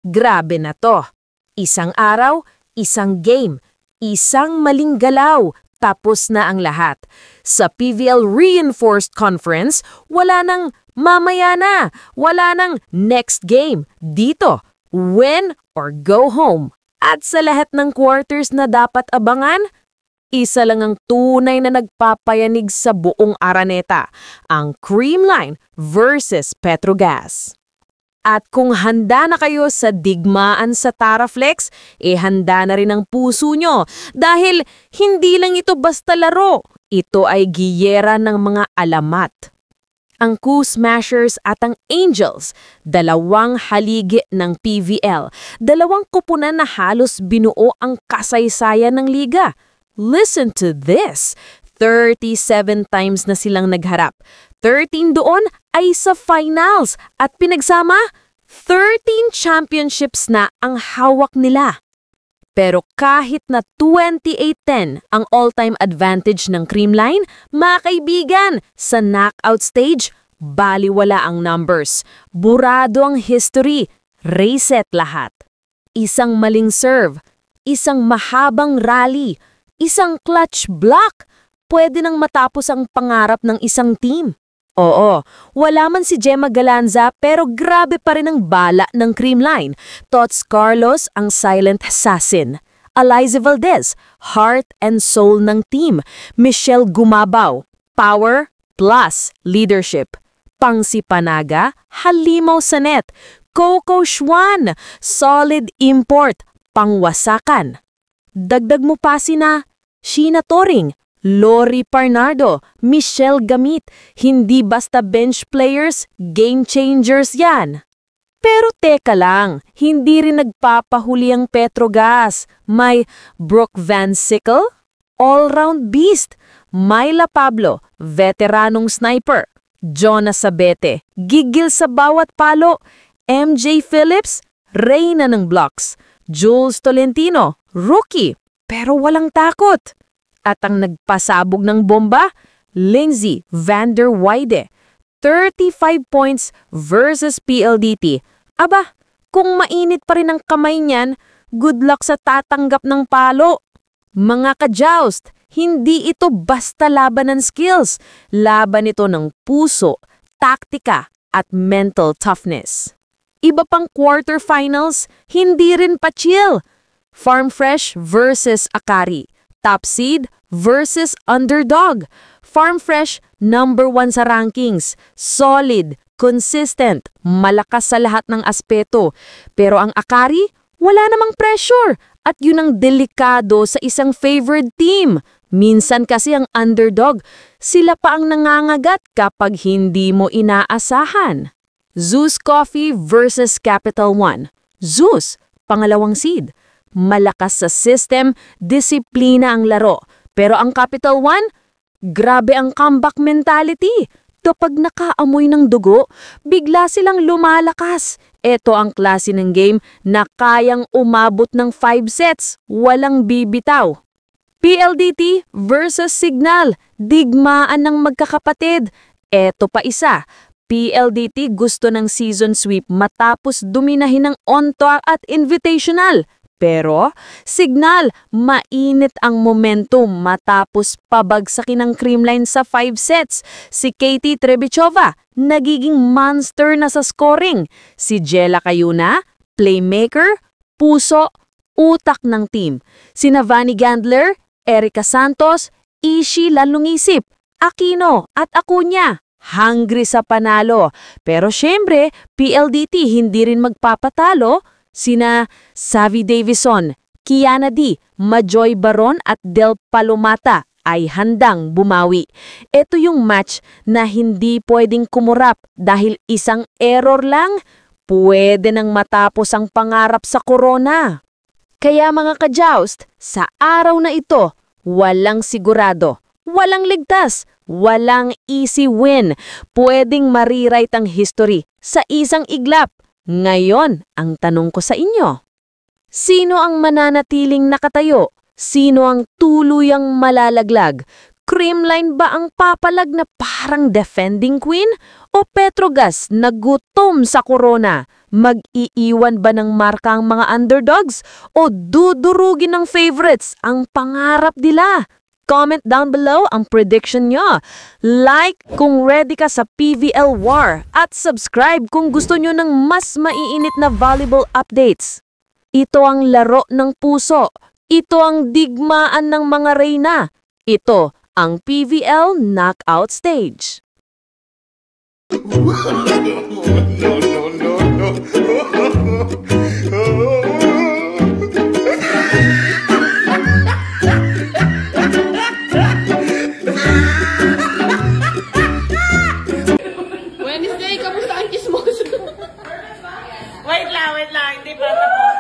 Grabe na to. Isang araw, isang game, isang maling galaw, tapos na ang lahat. Sa PVL Reinforced Conference, wala nang mamaya na, wala nang next game. Dito, win or go home. At sa lahat ng quarters na dapat abangan, isa lang ang tunay na nagpapayanig sa buong Araneta, ang Creamline versus Petrogas. At kung handa na kayo sa digmaan sa Taraflex, handa na rin ang puso nyo dahil hindi lang ito basta laro, ito ay giyera ng mga alamat. Ang Q-Smashers at ang Angels, dalawang haligi ng PVL, dalawang kupunan na halos binuo ang kasaysayan ng liga. Listen to this! 37 times na silang nagharap. 13 doon ay sa finals at pinagsama, 13 championships na ang hawak nila. Pero kahit na 28-10 ang all-time advantage ng Creamline, mga kaibigan, sa knockout stage, baliwala ang numbers. Burado ang history, reset lahat. Isang maling serve, isang mahabang rally, isang clutch block, pwede nang matapos ang pangarap ng isang team. Oo, wala man si Gemma Galanza pero grabe pa rin ang bala ng Creamline. Tots Carlos ang silent assassin. Eliza Valdez, heart and soul ng team. Michelle Gumabaw, power plus leadership. Pangsi Panaga, halimaw sa net. Coco Schwan, solid import, pangwasakan. Dagdag mo pa sina Sheena Toring, Lori Parnardo, Michelle Gamit, hindi basta bench players, game changers yan. Pero teka lang, hindi rin nagpapahuli ang Petrogas. May Brooke Van Sickle, all-round beast. Myla Pablo, veteranong sniper. Jonah Sabete, gigil sa bawat palo. MJ Phillips, reyna ng blocks. Jules Tolentino, rookie, pero walang takot. At ang nagpasabog ng bomba, Lindsay van der Weide, 35 points versus PLDT. Aba, kung mainit pa rin ang kamay niyan, good luck sa tatanggap ng palo. Mga ka-joust, hindi ito basta laban ng skills. Laban ito ng puso, taktika, at mental toughness. Iba pang quarterfinals, hindi rin pa-chill. Farm Fresh versus Akari. Top seed versus underdog. Farm Fresh, number 1 sa rankings. Solid, consistent, malakas sa lahat ng aspeto. Pero ang Akari, wala namang pressure. At yun ang delikado sa isang favored team. Minsan kasi ang underdog, sila pa ang nangangagat kapag hindi mo inaasahan. Zeus Coffee versus Capital One. Zeus, pangalawang seed. Malakas sa system, disiplina ang laro. Pero ang Capital One, grabe ang comeback mentality. Kapag nakaamoy ng dugo, bigla silang lumalakas. Ito ang klase ng game na kayang umabot ng 5 sets, walang bibitaw. PLDT versus Signal, digmaan ng magkakapatid. Ito pa isa. PLDT gusto ng season sweep matapos duminahin ng on-tour at invitational. Pero, Signal, mainit ang momentum matapos pabagsakin ng Creamline sa 5 sets. Si Katie Trebichova, nagiging monster na sa scoring. Si Jella Cayuna, playmaker, puso, utak ng team. Si Navani Gandler, Erica Santos, Ishi Lalungisip, Aquino at Acuña. Hungry sa panalo. Pero syempre, PLDT hindi rin magpapatalo. Sina Savi Davison, Kiana D, Majoy Baron at Del Palomata ay handang bumawi. Ito yung match na hindi pwedeng kumurap dahil isang error lang, pwede nang matapos ang pangarap sa corona. Kaya mga ka-joust, sa araw na ito, walang sigurado, walang ligtas, walang easy win. Pwedeng maririte ang history sa isang iglap. Ngayon, ang tanong ko sa inyo, sino ang mananatiling nakatayo? Sino ang tuluyang malalaglag? Creamline ba ang papalag na parang defending queen? O Petrogas na gutom sa corona? Mag-iiwan ba ng marka ang mga underdogs? O dudurugin ng favorites ang pangarap nila? Comment down below ang prediction nyo. Like kung ready ka sa PVL War at subscribe kung gusto nyo ng mas maiinit na volleyball updates. Ito ang laro ng puso. Ito ang digmaan ng mga reyna. Ito ang PVL Knockout Stage. Wednesday, kamusta ang chismos? Wait lang, hindi pa tapos.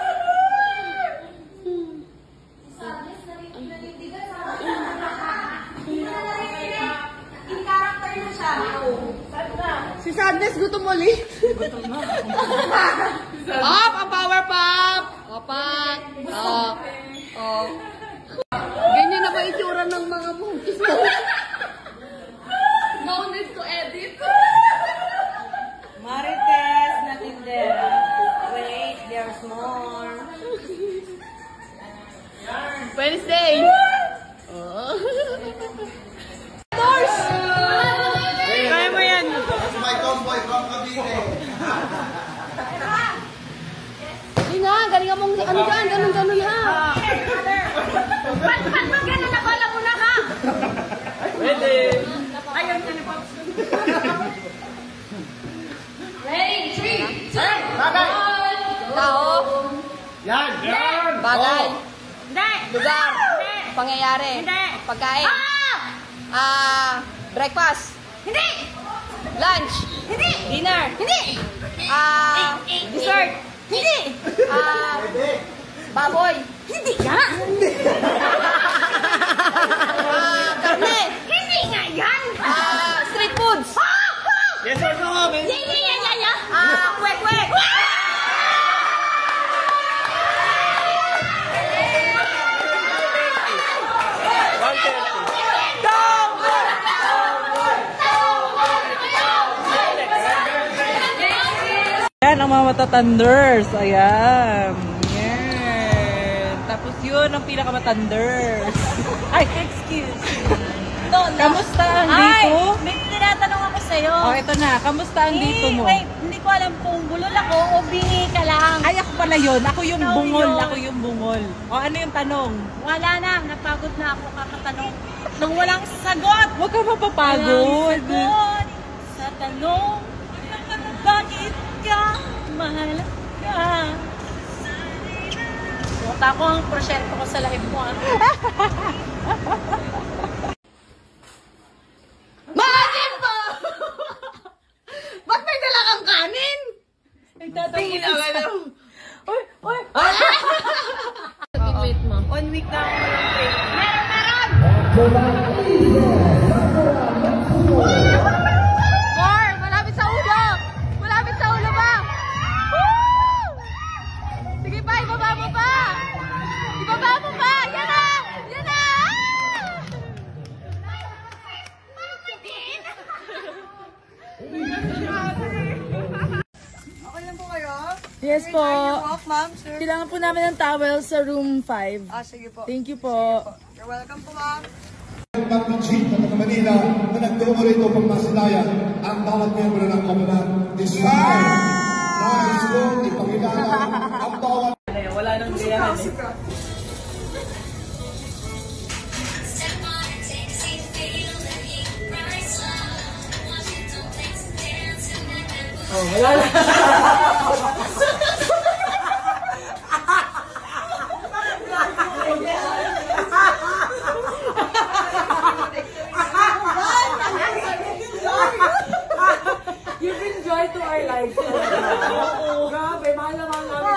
Si Sadness, gutom ulit. Pop! Ang power pop! O, pop! O. Ganyan na ba itsura ng mga monkeys mo? No need to edit. Marites na tindera. Wait, there's more. Wednesday! Doors! Kaya mo yan. My tomboy from Cavite. Hindi nga, galing mong ano dyan, ganun-ganun ha. Ba't gano'n na pala muna ha? Pwede. Ayaw niya ni Pops. Ready? 3, 2, 1. Tao. Yan! Yan! Bagay. Hindi. Lugar. Pangyayari. Hindi. Pagkain. Breakfast. Hindi. Lunch. Hindi. Dinner. Hindi. Dessert. Hindi. Baboy. Hindi nga. Karne. Hindi nga yan. Street foods. Yes or no? Yan. Kwek-kwek. Yan ang mga matatanders. Ayan. Yan. Tapos yun ang pinakamatanders. Ay, excuse me. Kamusta ang dito? May tinatanong ako sa'yo. Oh, ito na. Kamusta ang dito mo? Wait, hindi ko alam kung bulol ako o bingi ka lang. Ay, ako pala yun. Ako yung Ikaw bungol. yun. Ako yung bungol. O, ano yung tanong? Wala na, napagod na ako kakatanong. Nang walang sagot. Huwag ka Walang mapapagod. sagot sa tanong. Bakit ka mahalaga? Buta ko ang prosyento ko sa live mo. Bakit po? Ba't may dala kang kanin? Nagtatanggol ka sa... Uy! Wait mo. 1 week na ako walang break. Meron! More! Malapit sa ulo! Malapit sa ulo ba? Woo! Sige pa, ibaba mo pa! Ibaba mo pa! Yan na! Yan na! Okay lang po kayo? Yes po. Walk, ma'am, sir. Kailangan po namin ng towel sa room 5. Sige po. Thank you po. You're welcome po, ma'am. Ang chief ng mga Manila na nagtungo rito pang masilayan ang bawat miyembro ng Covenant. This time, nais ko ipakilala ang bawat Wala nang liyahan eh. Oh, wala na. You've been joy to our lives. Oo. Grabe, mahal na mahal namin.